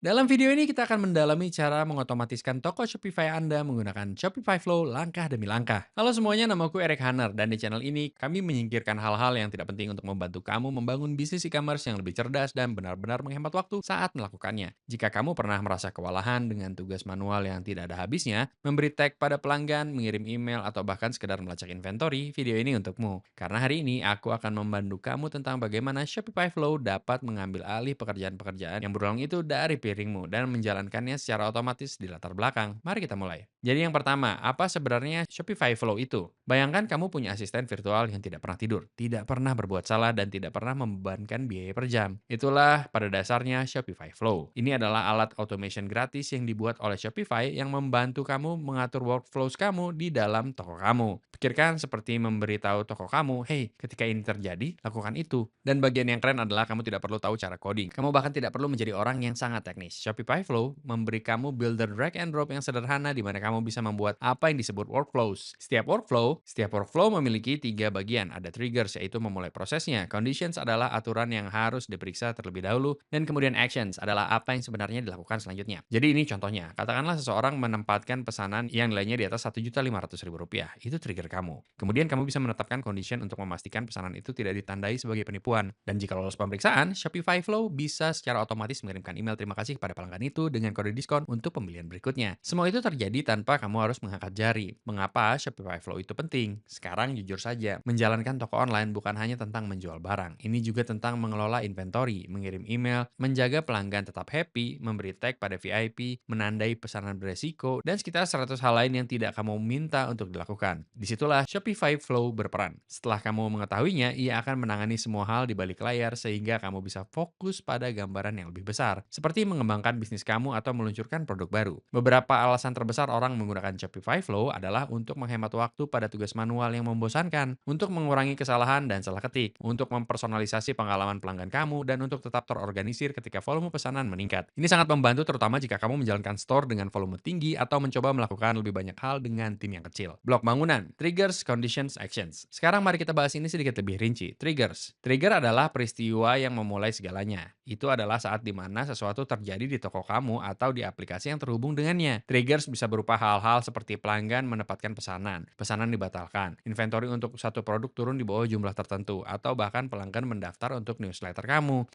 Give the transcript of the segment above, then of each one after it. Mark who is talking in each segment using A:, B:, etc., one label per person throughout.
A: Dalam video ini kita akan mendalami cara mengotomatiskan toko Shopify Anda menggunakan Shopify Flow langkah demi langkah. Halo semuanya, namaku Eric Hanner dan di channel ini kami menyingkirkan hal-hal yang tidak penting untuk membantu kamu membangun bisnis e-commerce yang lebih cerdas dan benar-benar menghemat waktu saat melakukannya. Jika kamu pernah merasa kewalahan dengan tugas manual yang tidak ada habisnya, memberi tag pada pelanggan, mengirim email, atau bahkan sekedar melacak inventory, video ini untukmu. Karena hari ini aku akan membantu kamu tentang bagaimana Shopify Flow dapat mengambil alih pekerjaan-pekerjaan yang berulang itu dari piringmu dan menjalankannya secara otomatis di latar belakang. Mari kita mulai. Jadi yang pertama, apa sebenarnya Shopify Flow itu? Bayangkan kamu punya asisten virtual yang tidak pernah tidur, tidak pernah berbuat salah, dan tidak pernah membebankan biaya per jam. Itulah pada dasarnya Shopify Flow. Ini adalah alat automation gratis yang dibuat oleh Shopify yang membantu kamu mengatur workflows kamu di dalam toko kamu. Pikirkan seperti memberitahu toko kamu, hey, ketika ini terjadi, lakukan itu. Dan bagian yang keren adalah kamu tidak perlu tahu cara coding. Kamu bahkan tidak perlu menjadi orang yang sangat teknis. Shopify Flow memberi kamu builder drag and drop yang sederhana di mana kamu bisa membuat apa yang disebut workflows. Setiap workflow memiliki 3 bagian. Ada triggers yaitu memulai prosesnya, conditions adalah aturan yang harus diperiksa terlebih dahulu, dan kemudian actions adalah apa yang sebenarnya dilakukan selanjutnya. Jadi ini contohnya, katakanlah seseorang menempatkan pesanan yang nilainya di atas Rp1.500.000. Itu trigger kamu. Kemudian kamu bisa menetapkan condition untuk memastikan pesanan itu tidak ditandai sebagai penipuan. Dan jika lolos pemeriksaan, Shopify Flow bisa secara otomatis mengirimkan email terima kasih kepada pelanggan itu dengan kode diskon untuk pembelian berikutnya. Semua itu terjadi tanpa kamu harus mengangkat jari. Mengapa Shopify Flow itu penting? Sekarang jujur saja, menjalankan toko online bukan hanya tentang menjual barang. Ini juga tentang mengelola inventory, mengirim email, menjaga pelanggan tetap happy, memberi tag pada VIP, menandai pesanan beresiko, dan sekitar 100 hal lain yang tidak kamu minta untuk dilakukan. Disitulah Shopify Flow berperan. Setelah kamu mengetahuinya, ia akan menangani semua hal di balik layar sehingga kamu bisa fokus pada gambaran yang lebih besar, seperti mengembangkan bisnis kamu atau meluncurkan produk baru. Beberapa alasan terbesar orang menggunakan Shopify Flow adalah untuk menghemat waktu pada tugas manual yang membosankan, untuk mengurangi kesalahan dan salah ketik, untuk mempersonalisasi pengalaman pelanggan kamu, dan untuk tetap terorganisir ketika volume pesanan meningkat. Ini sangat membantu terutama jika kamu menjalankan store dengan volume tinggi atau mencoba melakukan lebih banyak hal dengan tim yang kecil. Blok bangunan, triggers, conditions, actions. Sekarang mari kita bahas ini sedikit lebih rinci. Triggers. Trigger adalah peristiwa yang memulai segalanya. Itu adalah saat di mana sesuatu terjadi di toko kamu atau di aplikasi yang terhubung dengannya. Triggers bisa berupa hal-hal seperti pelanggan menempatkan pesanan, pesanan dibatalkan, inventory untuk satu produk turun di bawah jumlah tertentu, atau bahkan pelanggan mendaftar untuk newsletter kamu.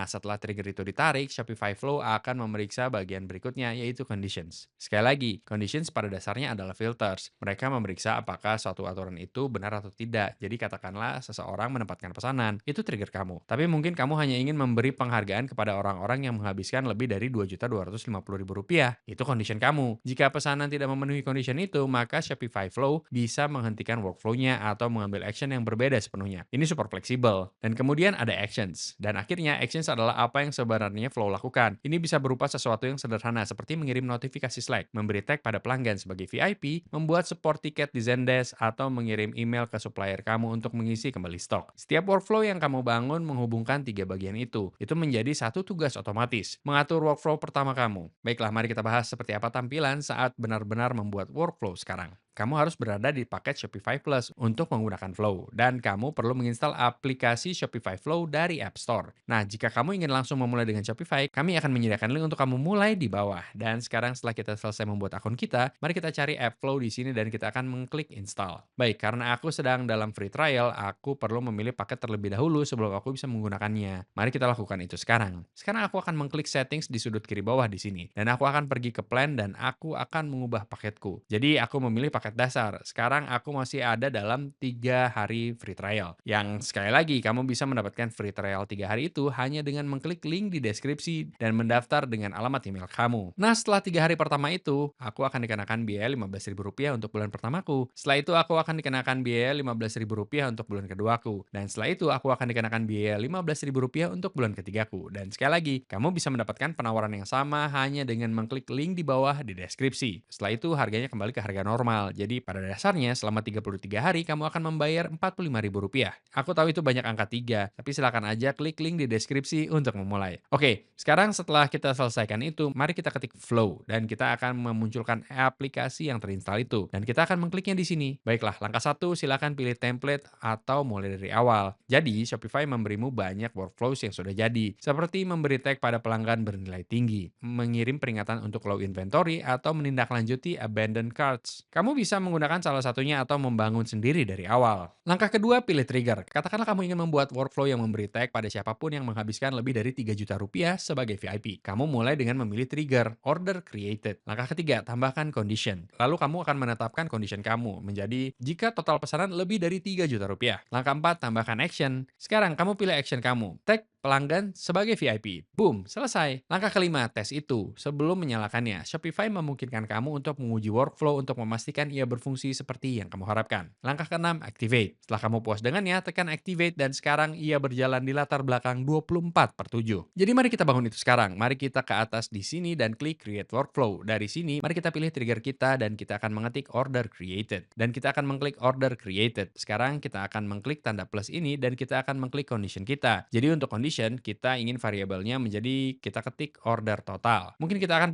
A: Setelah trigger itu ditarik, Shopify Flow akan memeriksa bagian berikutnya, yaitu conditions. Sekali lagi, conditions pada dasarnya adalah filters. Mereka memeriksa apakah suatu aturan itu benar atau tidak. Jadi katakanlah seseorang menempatkan pesanan, itu trigger kamu. Tapi mungkin kamu hanya ingin memberi penghargaan kepada orang-orang yang menghabiskan lebih dari Rp2.250.000. Itu condition kamu. Jika pesanan tidak memenuhi condition itu, maka Shopify Flow bisa menghentikan workflow-nya atau mengambil action yang berbeda sepenuhnya. Ini super fleksibel. Dan kemudian ada actions. Dan akhirnya actions adalah apa yang sebenarnya Flow lakukan. Ini bisa berupa sesuatu yang sederhana seperti mengirim notifikasi Slack, memberi tag pada pelanggan sebagai VIP, membuat support tiket di Zendesk, atau mengirim email ke supplier kamu untuk mengisi kembali stok. Setiap workflow yang kamu bangun menghubungkan 3 bagian itu. Itu menjadi satu tugas otomatis, mengatur workflow pertama kamu. Baiklah, mari kita bahas seperti apa tampilan saat benar-benar membuat workflow sekarang. Kamu harus berada di paket Shopify Plus untuk menggunakan Flow, dan kamu perlu menginstal aplikasi Shopify Flow dari App Store. Nah, jika kamu ingin langsung memulai dengan Shopify, kami akan menyediakan link untuk kamu mulai di bawah. Dan sekarang setelah kita selesai membuat akun kita, mari kita cari App Flow di sini dan kita akan mengklik install. Baik, karena aku sedang dalam free trial, aku perlu memilih paket terlebih dahulu sebelum aku bisa menggunakannya. Mari kita lakukan itu sekarang. Sekarang aku akan mengklik settings di sudut kiri bawah di sini, dan aku akan pergi ke plan dan aku akan mengubah paketku. Jadi aku memilih paket dasar. Sekarang aku masih ada dalam 3 hari free trial. Yang sekali lagi, kamu bisa mendapatkan free trial 3 hari itu hanya dengan mengklik link di deskripsi dan mendaftar dengan alamat email kamu. Nah, setelah 3 hari pertama itu, aku akan dikenakan biaya Rp15.000 untuk bulan pertamaku. Setelah itu, aku akan dikenakan biaya Rp15.000 untuk bulan keduaku. Dan setelah itu, aku akan dikenakan biaya Rp15.000 untuk bulan ketigaku. Dan sekali lagi, kamu bisa mendapatkan penawaran yang sama hanya dengan mengklik link di bawah di deskripsi. Setelah itu, harganya kembali ke harga normal. Jadi pada dasarnya selama 33 hari kamu akan membayar Rp45.000. Aku tahu itu banyak angka 3, tapi silakan aja klik link di deskripsi untuk memulai. Oke, sekarang setelah kita selesaikan itu, mari kita ketik Flow dan kita akan memunculkan aplikasi yang terinstall itu. Dan kita akan mengkliknya di sini. Baiklah, langkah 1 silakan pilih template atau mulai dari awal. Jadi, Shopify memberimu banyak workflows yang sudah jadi, seperti memberi tag pada pelanggan bernilai tinggi, mengirim peringatan untuk low inventory, atau menindaklanjuti abandoned carts. Kamu bisa menggunakan salah satunya atau membangun sendiri dari awal. Langkah kedua, pilih trigger. Katakanlah kamu ingin membuat workflow yang memberi tag pada siapapun yang menghabiskan lebih dari 3 juta rupiah sebagai VIP. Kamu mulai dengan memilih trigger, order created. Langkah ketiga, tambahkan condition. Lalu kamu akan menetapkan condition kamu menjadi jika total pesanan lebih dari 3 juta rupiah. Langkah 4, tambahkan action. Sekarang kamu pilih action kamu. Tag pelanggan sebagai VIP. Boom, selesai. Langkah kelima, tes itu. Sebelum menyalakannya, Shopify memungkinkan kamu untuk menguji workflow untuk memastikan ia berfungsi seperti yang kamu harapkan. Langkah keenam, activate. Setelah kamu puas dengannya, tekan activate dan sekarang ia berjalan di latar belakang 24/7. Jadi mari kita bangun itu sekarang. Mari kita ke atas di sini dan klik create workflow. Dari sini, mari kita pilih trigger kita dan kita akan mengetik order created. Dan kita akan mengklik order created. Sekarang kita akan mengklik tanda plus ini dan kita akan mengklik condition kita. Jadi untuk condition, kita ingin variabelnya menjadi kita ketik order total. Mungkin kita akan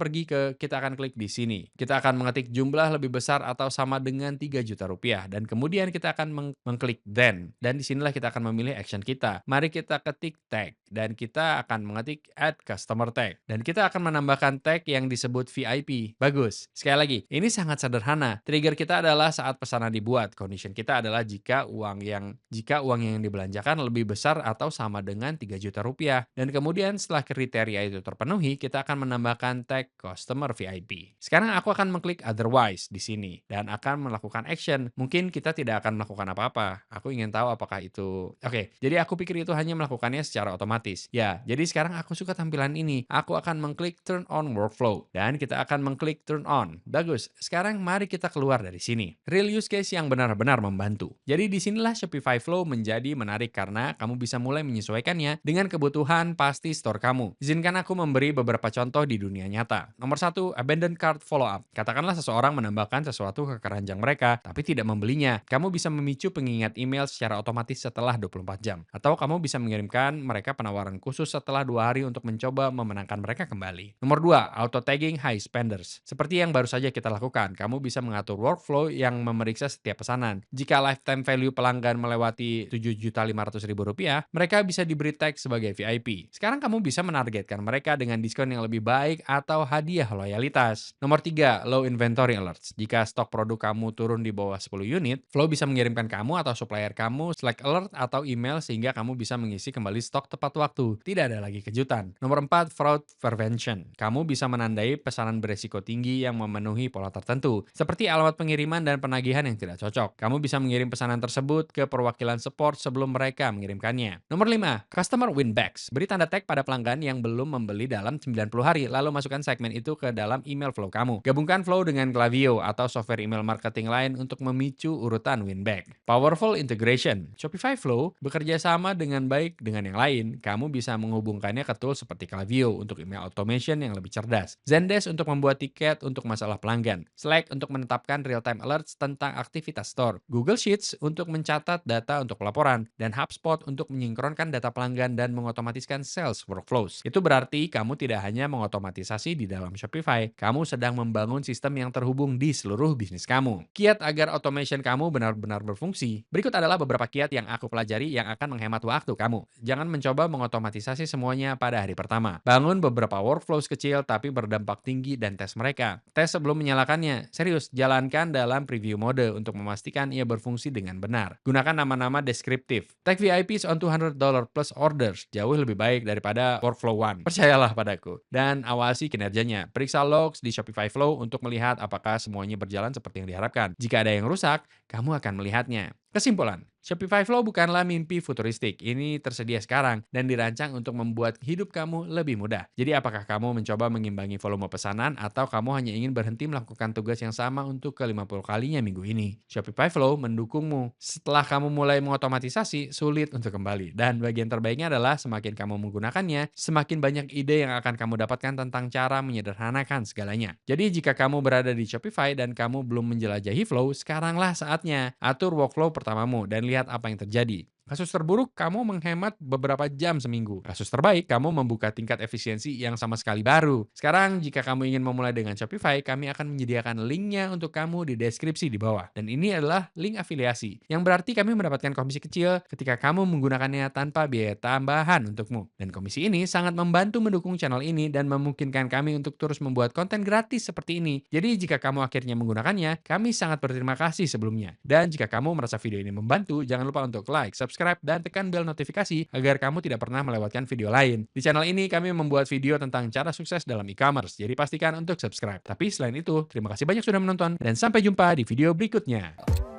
A: kita akan klik di sini. Kita akan mengetik jumlah lebih besar atau sama dengan 3 juta rupiah. Dan kemudian kita akan mengklik then. Dan disinilah kita akan memilih action kita. Mari kita ketik tag. Dan kita akan mengetik add customer tag. Dan kita akan menambahkan tag yang disebut VIP. Bagus. Sekali lagi, ini sangat sederhana. Trigger kita adalah saat pesanan dibuat. Condition kita adalah jika uang yang dibelanjakan lebih besar atau sama dengan 3 juta rupiah. Dan kemudian setelah kriteria itu terpenuhi, kita akan menambahkan tag customer VIP. Sekarang aku akan mengklik otherwise di sini dan akan melakukan action. Mungkin kita tidak akan melakukan apa-apa. Aku ingin tahu apakah itu. Oke, jadi aku pikir itu hanya melakukannya secara otomatis. Ya, jadi sekarang aku suka tampilan ini. Aku akan mengklik turn on workflow dan kita akan mengklik turn on. Bagus. Sekarang mari kita keluar dari sini. Real use case yang benar-benar membantu. Jadi disinilah Shopify Flow menjadi menarik karena kamu bisa mulai menyesuaikannya dengan kebutuhan pasti store kamu. Izinkan aku memberi beberapa contoh di dunia nyata. Nomor 1, abandoned cart follow-up. Katakanlah seseorang menambahkan sesuatu ke keranjang mereka, tapi tidak membelinya. Kamu bisa memicu pengingat email secara otomatis setelah 24 jam. Atau kamu bisa mengirimkan mereka penawaran khusus setelah 2 hari untuk mencoba memenangkan mereka kembali. Nomor 2, auto-tagging high spenders. Seperti yang baru saja kita lakukan, kamu bisa mengatur workflow yang memeriksa setiap pesanan. Jika lifetime value pelanggan melewati Rp7.500.000, mereka bisa diberi tag sebagai VIP. Sekarang kamu bisa menargetkan mereka dengan diskon yang lebih baik atau hadiah loyalitas. Nomor 3, low inventory alerts. Jika stok produk kamu turun di bawah 10 unit, Flow bisa mengirimkan kamu atau supplier kamu Slack alert atau email sehingga kamu bisa mengisi kembali stok tepat waktu. Tidak ada lagi kejutan. Nomor 4, fraud prevention. Kamu bisa menandai pesanan beresiko tinggi yang memenuhi pola tertentu, seperti alamat pengiriman dan penagihan yang tidak cocok. Kamu bisa mengirim pesanan tersebut ke perwakilan support sebelum mereka mengirimkannya. Nomor 5, customer winbacks. Beri tanda tag pada pelanggan yang belum membeli dalam 90 hari, lalu masukkan segmen itu ke dalam email flow kamu. Gabungkan Flow dengan Klaviyo atau software email marketing lain untuk memicu urutan winback. Powerful integration. Shopify Flow bekerja sama dengan baik dengan yang lain. Kamu bisa menghubungkannya ke tools seperti Klaviyo untuk email automation yang lebih cerdas, Zendesk untuk membuat tiket untuk masalah pelanggan, Slack untuk menetapkan real-time alerts tentang aktivitas store, Google Sheets untuk mencatat data untuk laporan, dan HubSpot untuk menyinkronkan data pelanggan dan mengotomatiskan sales workflows. Itu berarti kamu tidak hanya mengotomatisasi di dalam Shopify, kamu sedang membangun sistem yang terhubung di seluruh bisnis kamu. Kiat agar automation kamu benar-benar berfungsi. Berikut adalah beberapa kiat yang aku pelajari yang akan menghemat waktu kamu. Jangan mencoba mengotomatisasi semuanya pada hari pertama. Bangun beberapa workflows kecil tapi berdampak tinggi dan tes mereka. Tes sebelum menyalakannya. Serius, jalankan dalam preview mode untuk memastikan ia berfungsi dengan benar. Gunakan nama-nama deskriptif. Tag VIPs on $200 plus orders jauh lebih baik daripada workflow one. Percayalah padaku. Dan awasi kinerjanya. Periksa logs di Shopify Flow untuk melihat apakah semuanya berjalan seperti yang diharapkan. Jika ada yang rusak, kamu akan melihatnya. Kesimpulan, Shopify Flow bukanlah mimpi futuristik. Ini tersedia sekarang dan dirancang untuk membuat hidup kamu lebih mudah. Jadi apakah kamu mencoba mengimbangi volume pesanan atau kamu hanya ingin berhenti melakukan tugas yang sama untuk ke-50 kalinya minggu ini? Shopify Flow mendukungmu. Setelah kamu mulai mengotomatisasi, sulit untuk kembali. Dan bagian terbaiknya adalah adalah semakin kamu menggunakannya, semakin banyak ide yang akan kamu dapatkan tentang cara menyederhanakan segalanya. Jadi jika kamu berada di Shopify dan kamu belum menjelajahi Flow, sekaranglah saatnya. Atur workflow pertamamu dan lihat apa yang terjadi. Kasus terburuk, kamu menghemat beberapa jam seminggu. Kasus terbaik, kamu membuka tingkat efisiensi yang sama sekali baru. Sekarang, jika kamu ingin memulai dengan Shopify, kami akan menyediakan linknya untuk kamu di deskripsi di bawah. Dan ini adalah link afiliasi, yang berarti kami mendapatkan komisi kecil ketika kamu menggunakannya tanpa biaya tambahan untukmu. Dan komisi ini sangat membantu mendukung channel ini dan memungkinkan kami untuk terus membuat konten gratis seperti ini. Jadi, jika kamu akhirnya menggunakannya, kami sangat berterima kasih sebelumnya. Dan jika kamu merasa video ini membantu, jangan lupa untuk like, subscribe, dan tekan bel notifikasi agar kamu tidak pernah melewatkan video lain. Di channel ini kami membuat video tentang cara sukses dalam e-commerce, jadi pastikan untuk subscribe. Tapi selain itu, terima kasih banyak sudah menonton dan sampai jumpa di video berikutnya.